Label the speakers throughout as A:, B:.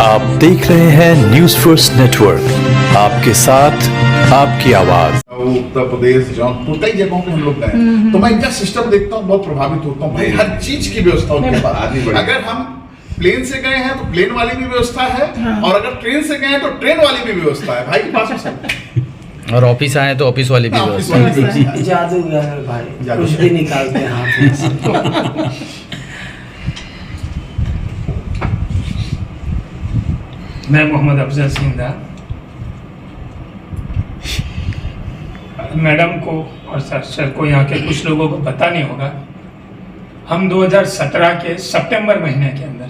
A: आप देख रहे हैं न्यूज फर्स्ट नेटवर्क, आपके साथ आपकी आवाज।
B: उत्तर प्रदेश जौनपुर कई जगहों पे हम लोग गए तो मैं इनका सिस्टम देखता हूँ, बहुत प्रभावित होता हूँ भाई। हर चीज की व्यवस्था उनके पास। अगर हम प्लेन से गए हैं तो प्लेन वाली भी व्यवस्था है, और अगर ट्रेन से गए हैं तो ट्रेन वाली भी व्यवस्था है भाई पास में।
C: और ऑफिस आए तो ऑफिस वाली भी व्यवस्था है।
D: जादूगर है भाई, कुछ भी निकालते हैं हाथ से।
E: मैं मोहम्मद अफजल सिंह मैडम को और सर को, यहाँ के कुछ लोगों को पता नहीं होगा, हम 2017 के सितंबर महीने के अंदर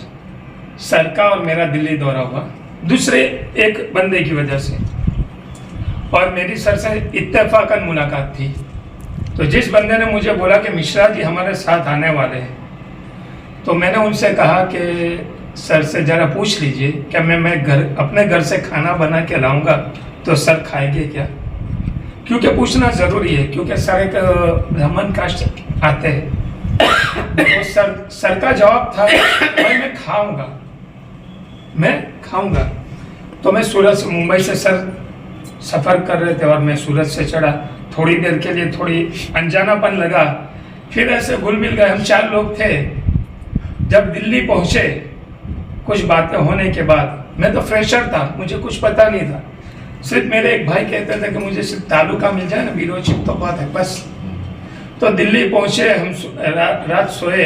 E: सर का और मेरा दिल्ली दौरा हुआ दूसरे एक बंदे की वजह से, और मेरी सर से इत्तेफाकन मुलाकात थी। तो जिस बंदे ने मुझे बोला कि मिश्रा जी हमारे साथ आने वाले हैं, तो मैंने उनसे कहा कि सर से ज़रा पूछ लीजिए क्या मैं अपने घर से खाना बना के लाऊंगा तो सर खाएंगे क्या, क्योंकि पूछना ज़रूरी है, क्योंकि सर एक ब्राह्मण कास्ट आते हैं। तो सर का जवाब था भाई मैं खाऊंगा। तो मैं सूरत से, मुंबई से सर सफ़र कर रहे थे और मैं सूरत से चढ़ा। थोड़ी देर के लिए थोड़ी अनजानापन लगा, फिर ऐसे घुल मिल गए। हम 4 लोग थे। जब दिल्ली पहुँचे, कुछ बातें होने के बाद, मैं तो फ्रेशर था, मुझे कुछ पता नहीं था। सिर्फ मेरे एक भाई कहते थे कि मुझे सिर्फ तालुका मिल जाए ना, ब्यूरो चीफ तो बात है बस। तो दिल्ली पहुँचे हम, रात सोए।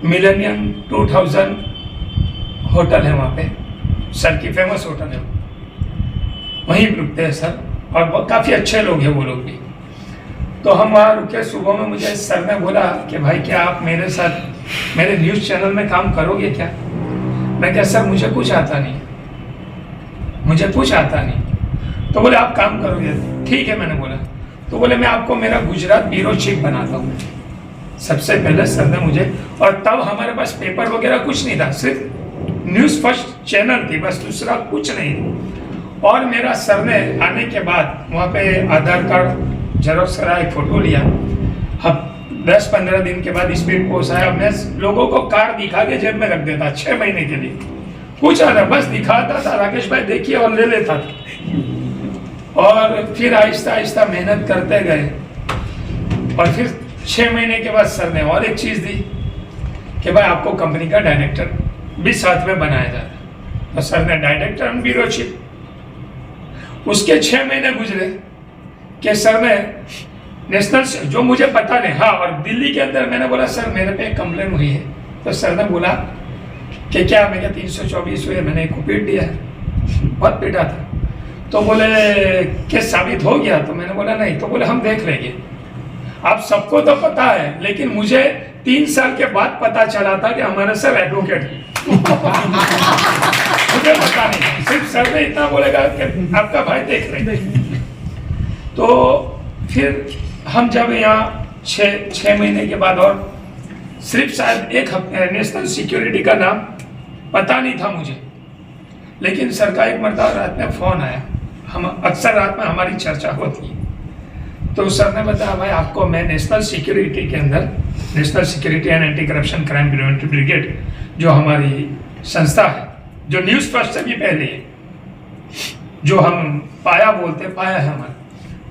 E: मिलेनियम 2000 होटल है वहाँ पे, सर की फेमस होटल है, वहीं रुकते हैं सर, और काफ़ी अच्छे लोग हैं वो लोग भी। तो हम वहाँ रुके। सुबह में मुझे सर ने बोला कि भाई क्या आप मेरे साथ मेरे न्यूज़ चैनल में काम करोगे क्या? मैं क्या सर मुझे कुछ आता नहीं। तो बोले आप काम करोगे? ठीक है मैंने बोला। तो बोले मैं आपको मेरा गुजरात ब्यूरो चीफ बनाता हूँ। सबसे पहले सर ने मुझे, और तब हमारे पास पेपर वगैरह कुछ नहीं था, सिर्फ न्यूज़ फर्स्ट चैनल थी बस, दूसरा कुछ नहीं। और मेरा सर ने आने के बाद वहाँ पे आधार कार्ड जेरॉक्स कराया, फोटो लिया। अब 10-15 दिन के बाद स्पीड पोस्ट आया। मैं लोगों को कार्ड दिखा के जेब में रख देता 6 महीने के लिए, कुछ आता बस दिखाता था, राकेश भाई देखिए, और ले लेता था। और फिर आहिस्ता आहिस्ता मेहनत करते गए, और फिर 6 महीने के बाद सर ने और एक चीज़ दी कि भाई आपको कंपनी का डायरेक्टर भी साथ में बनाया जाता। तो सर ने डायरेक्टर एंड ब्यूरो चीफ। उसके 6 महीने गुजरे कि सर ने नेशनल, जो मुझे पता नहीं, हाँ, और दिल्ली के अंदर मैंने बोला सर मेरे पे एक कंप्लेन हुई है। तो सर ने बोला कि क्या? मैं क्या 324 हुए, मैंने एक को पीट दिया है, बहुत पीटा था। तो बोले कि साबित हो गया? तो मैंने बोला नहीं। तो बोले हम देख लेंगे। आप सबको तो पता है, लेकिन मुझे 3 साल के बाद पता चला था कि हमारे सर एडवोकेट है। मुझे पता नहीं, सिर्फ सर ने इतना बोलेगा कि आपका भाई देख रहे। तो फिर हम जब यहाँ 6 महीने के बाद, और सिर्फ शायद एक हफ्ते, नेशनल सिक्योरिटी का नाम पता नहीं था मुझे, लेकिन सर का एक मरतबा रात में फ़ोन आया। हम अक्सर रात में हमारी चर्चा होती है। तो सर ने बताया भाई आपको मैं नेशनल सिक्योरिटी के अंदर, national security and anti corruption crime preventive brigade जो हमारी संस्था है, जो न्यूज़ फर्स्ट से भी पहले है, जो हम पाया है हमारा,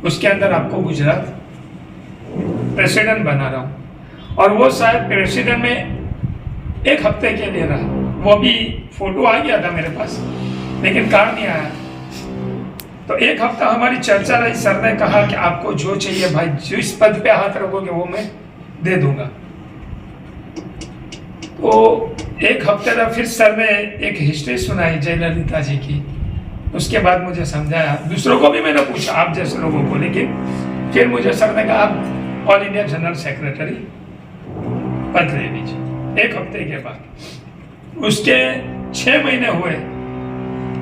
E: उसके अंदर आपको गुजरात प्रेसिडेंट बना रहा हूँ। और वो शायद प्रेसिडेंट में 1 हफ्ते के लिए रहा। वो भी फोटो आ गया था मेरे पास, लेकिन कार्ड नहीं आया। तो 1 हफ्ता हमारी चर्चा रही। सर ने कहा कि आपको जो चाहिए भाई, जिस पद पे हाथ रखोगे वो मैं दे दूंगा। तो 1 हफ्ते तक फिर सर ने एक हिस्ट्री सुनाई जयललिता जी की। उसके बाद मुझे समझाया, दूसरों को भी मैंने पूछा, आप जैसे लोगों को, लेकिन फिर मुझे सर ने कहा आप ऑल इंडिया जनरल सेक्रेटरी पद ले लीजिए। 1 हफ्ते के बाद उसके 6 महीने हुए।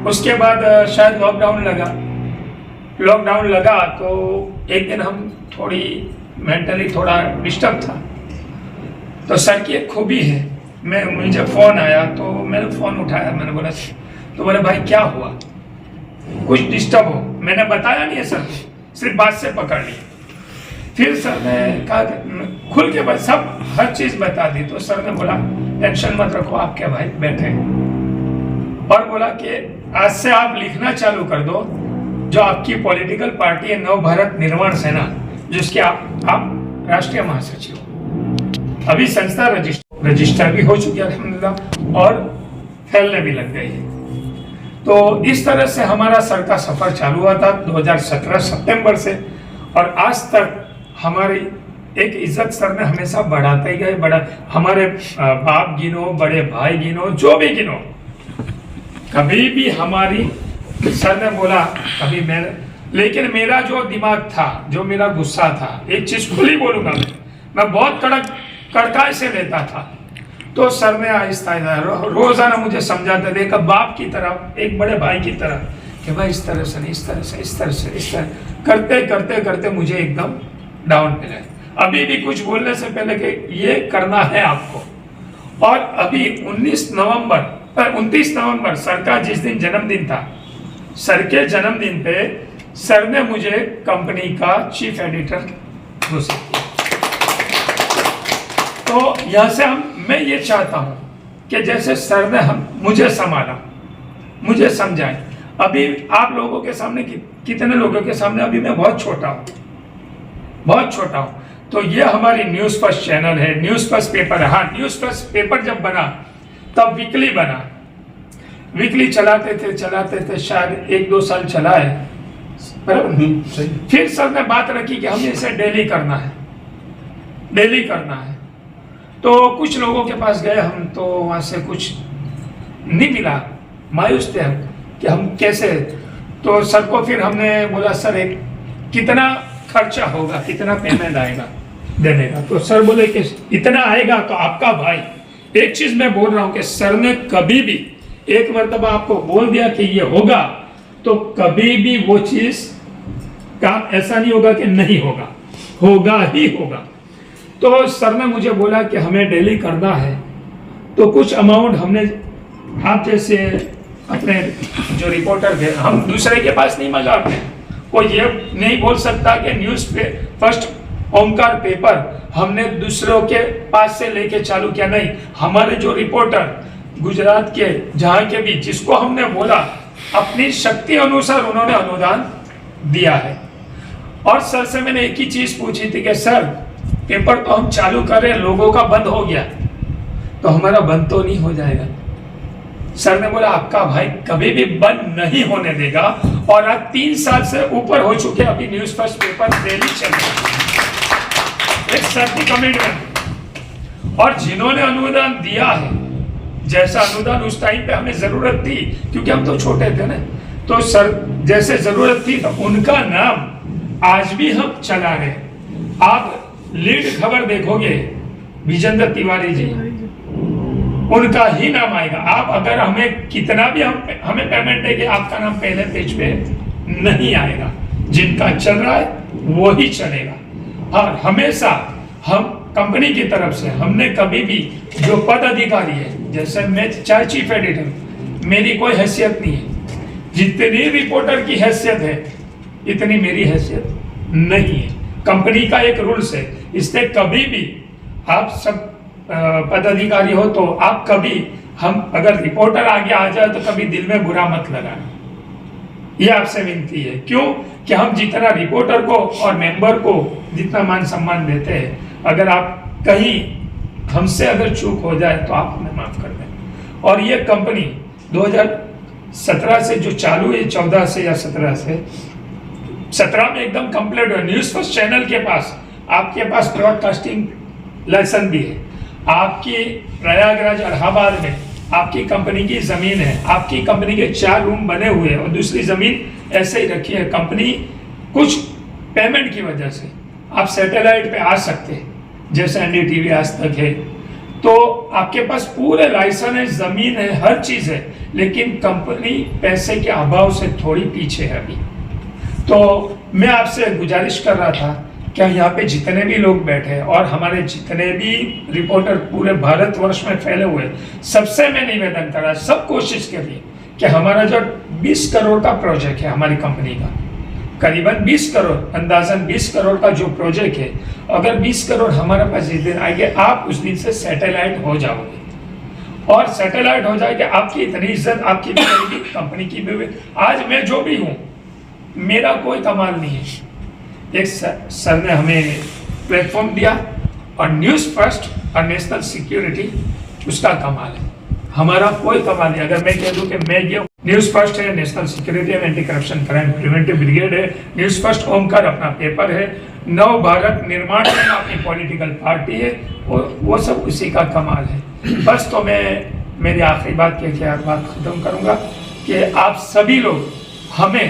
E: उसके बाद शायद लॉकडाउन लगा तो एक दिन हम थोड़ी मेंटली थोड़ा डिस्टर्ब था। तो सर की एक खूबी है, मुझे फ़ोन आया तो मैंने फ़ोन उठाया, मैंने बोला, तो बोले भाई क्या हुआ, कुछ डिस्टर्ब हो? मैंने बताया नहीं है सर को, सिर्फ बात से पकड़ ली। फिर सर ने कहा खुल के बस सब हर चीज़ बता दी। तो सर ने बोला टेंशन मत रखो, आपके भाई बैठे। और बोला कि आज से आप लिखना चालू कर दो, जो आपकी पॉलिटिकल पार्टी है नव भारत निर्माण सेना, जिसके आप राष्ट्रीय महासचिव हो। अभी संस्था रजिस्टर भी हो चुकी है अल्हम्दुलिल्लाह, और फैलने भी लग गई है। तो इस तरह से हमारा सर का सफर चालू हुआ था 2017 सितंबर से, और आज तक हमारी एक इज्जत सर ने हमेशा बढ़ाते ही गए। बड़ा हमारे बाप गिनो, बड़े भाई गिनो, जो भी गिनो, कभी भी हमारी सर ने बोला कभी लेकिन मेरा जो दिमाग था, जो मेरा गुस्सा था, एक चीज खुली बोलूंगा, मैं बहुत कड़काई से लेता था। तो सर ने आहिस्ता रोजाना मुझे समझाते थे, एक बाप की तरह, एक बड़े भाई की तरह, कि भाई इस तरह से नहीं, इस तरह से, इस तरह से, इस तरह करते करते करते मुझे एकदम डाउन पे लाए। अभी भी कुछ बोलने से पहले कि ये करना है आपको। और अभी 29 नवंबर सर का जिस दिन जन्मदिन था, सर के जन्मदिन पे सर ने मुझे कंपनी का चीफ एडिटर घोषित किया। तो यहां से मैं ये चाहता हूं कि जैसे सर ने मुझे संभाला, मुझे समझाए। अभी आप लोगों के सामने कितने लोगों के सामने अभी मैं बहुत छोटा हूं। तो ये हमारी न्यूज फर्स्ट चैनल है, न्यूज फर्स्ट पेपर है। हाँ, न्यूज फर्स्ट पेपर जब बना तब वीकली बना, वीकली चलाते थे, शायद 1-2 साल चला है, बराबर। फिर सर ने बात रखी कि हमें इसे डेली करना है। तो कुछ लोगों के पास गए हम, तो वहां से कुछ नहीं मिला, मायूस थे हम कि हम कैसे। तो सर को फिर हमने बोला, सर एक कितना खर्चा होगा, कितना पेमेंट आएगा देने का। तो सर बोले कि इतना आएगा तो आपका भाई। एक चीज मैं बोल रहा हूं कि सर ने कभी भी एक मर्तबा आपको बोल दिया कि ये होगा, तो कभी भी वो चीज काम ऐसा नहीं होगा कि नहीं होगा, होगा ही होगा। तो सर ने मुझे बोला कि हमें डेली करना है, तो कुछ अमाउंट हमने, आप जैसे अपने जो रिपोर्टर थे, हम दूसरे के पास नहीं मंगाते। कोई ये नहीं बोल सकता कि न्यूज पे फर्स्ट ओमकार पेपर हमने दूसरों के पास से लेके चालू किया, नहीं। हमारे जो रिपोर्टर गुजरात के जहां के भी, जिसको हमने बोला, अपनी शक्ति अनुसार उन्होंने अनुदान दिया है। और सर से मैंने एक ही चीज पूछी थी कि सर पेपर तो हम चालू कर रहे हैं, लोगों का बंद हो गया, तो हमारा बंद तो नहीं हो जाएगा। सर ने बोला आपका भाई कभी भी बंद नहीं होने देगा। और आज 3 साल से ऊपर हो चुके, अभी न्यूज फर्स्ट पेपर डेली चल रहा है, एक सर की कमिटमेंट। और जिन्होंने अनुदान दिया है, जैसा अनुदान उस टाइम पे हमें जरूरत थी, क्योंकि हम तो छोटे थे ना, तो सर जैसे जरूरत थी, तो उनका नाम आज भी हम चला रहे। आप लीड खबर देखोगे, विजेंद्र तिवारी जी, उनका ही नाम आएगा। आप अगर हमें कितना भी हमें पेमेंट देंगे, आपका नाम पहले पेज पे नहीं आएगा। जिनका चल रहा है वो ही चलेगा। और हमेशा हम कंपनी की तरफ से हमने कभी भी जो पद अधिकारी है, जैसे मैं चाहे चीफ एडिटर, मेरी कोई हैसियत नहीं है। जितनी रिपोर्टर की हैसियत है, इतनी मेरी हैसियत नहीं है। कंपनी का एक रूल्स है, इससे कभी भी आप सब पदाधिकारी हो तो आप कभी, हम अगर रिपोर्टर आगे आ जाए तो कभी दिल में बुरा मत लगाना, ये आपसे विनती है। क्यों कि हम जितना रिपोर्टर को और मेंबर को जितना मान सम्मान देते हैं, अगर आप कहीं हमसे अगर चूक हो जाए तो आप हमें माफ कर दें। और ये कंपनी 2017 से जो चालू है, 14 से या 17 से, 17 में एकदम कंप्लीट हुआ। न्यूज फर्स्ट चैनल के पास, आपके पास ब्रॉडकास्टिंग लाइसेंस भी है, आपकी प्रयागराज इलाहाबाद में आपकी कंपनी की जमीन है, आपकी कंपनी के 4 रूम बने हुए हैं और दूसरी जमीन ऐसे ही रखी है। कंपनी कुछ पेमेंट की वजह से आप सैटेलाइट पे आ सकते हैं, जैसे एनडीटीवी आज तक है, तो आपके पास पूरे लाइसेंस है, जमीन है, हर चीज है, लेकिन कंपनी पैसे के अभाव से थोड़ी पीछे है अभी। तो मैं आपसे गुजारिश कर रहा था कि यहाँ पे जितने भी लोग बैठे हैं और हमारे जितने भी रिपोर्टर पूरे भारतवर्ष में फैले हुए, सबसे मैं निवेदन कर रहा, सब कोशिश करिए कि हमारा जो 20 करोड़ का प्रोजेक्ट है हमारी कंपनी का, करीबन 20 करोड़, अंदाजन 20 करोड़ का जो प्रोजेक्ट है, अगर 20 करोड़ हमारे पास जिस दिन आएंगे, आप उस दिन से सैटेलाइट हो जाओगे। और सैटेलाइट हो जाए कि आपकी इतनी इज्जत आपकी भी रहेगी, कंपनी की भी। आज मैं जो भी हूँ, मेरा कोई कमाल नहीं है। एक सर ने हमें प्लेटफॉर्म दिया, और न्यूज़ फर्स्ट और नेशनल सिक्योरिटी उसका कमाल है, हमारा कोई कमाल नहीं। अगर मैं कह दूं कि मैं ये न्यूज़ फर्स्ट है, नेशनल सिक्योरिटी है, anti corruption crime preventive brigade है, न्यूज़ फर्स्ट ओमकार अपना पेपर है, नव भारत निर्माण में अपनी पॉलिटिकल पार्टी है, वो सब उसी का कमाल है। बस तो मैं मेरी आखिरी बात कह के बात खत्म करूंगा कि आप सभी लोग हमें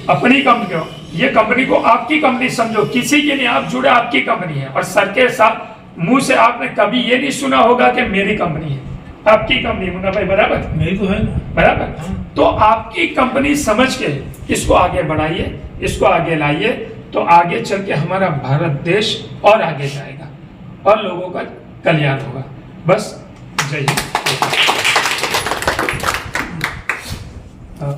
E: अपनी कंपनी, ये कंपनी को आपकी कंपनी समझो, किसी के नहीं, आप जुड़े, आपकी कंपनी है। और सर के साथ मुंह से आपने कभी ये नहीं सुना होगा कि मेरी कंपनी है, आपकी कंपनी। मुन्ना भाई बराबर,
D: मेरी तो है ना,
E: बराबर। तो आपकी कंपनी समझ के इसको आगे बढ़ाइए, इसको आगे लाइए, तो आगे चल के हमारा भारत देश और आगे जाएगा और लोगों का कल्याण होगा। बस जय हिंद।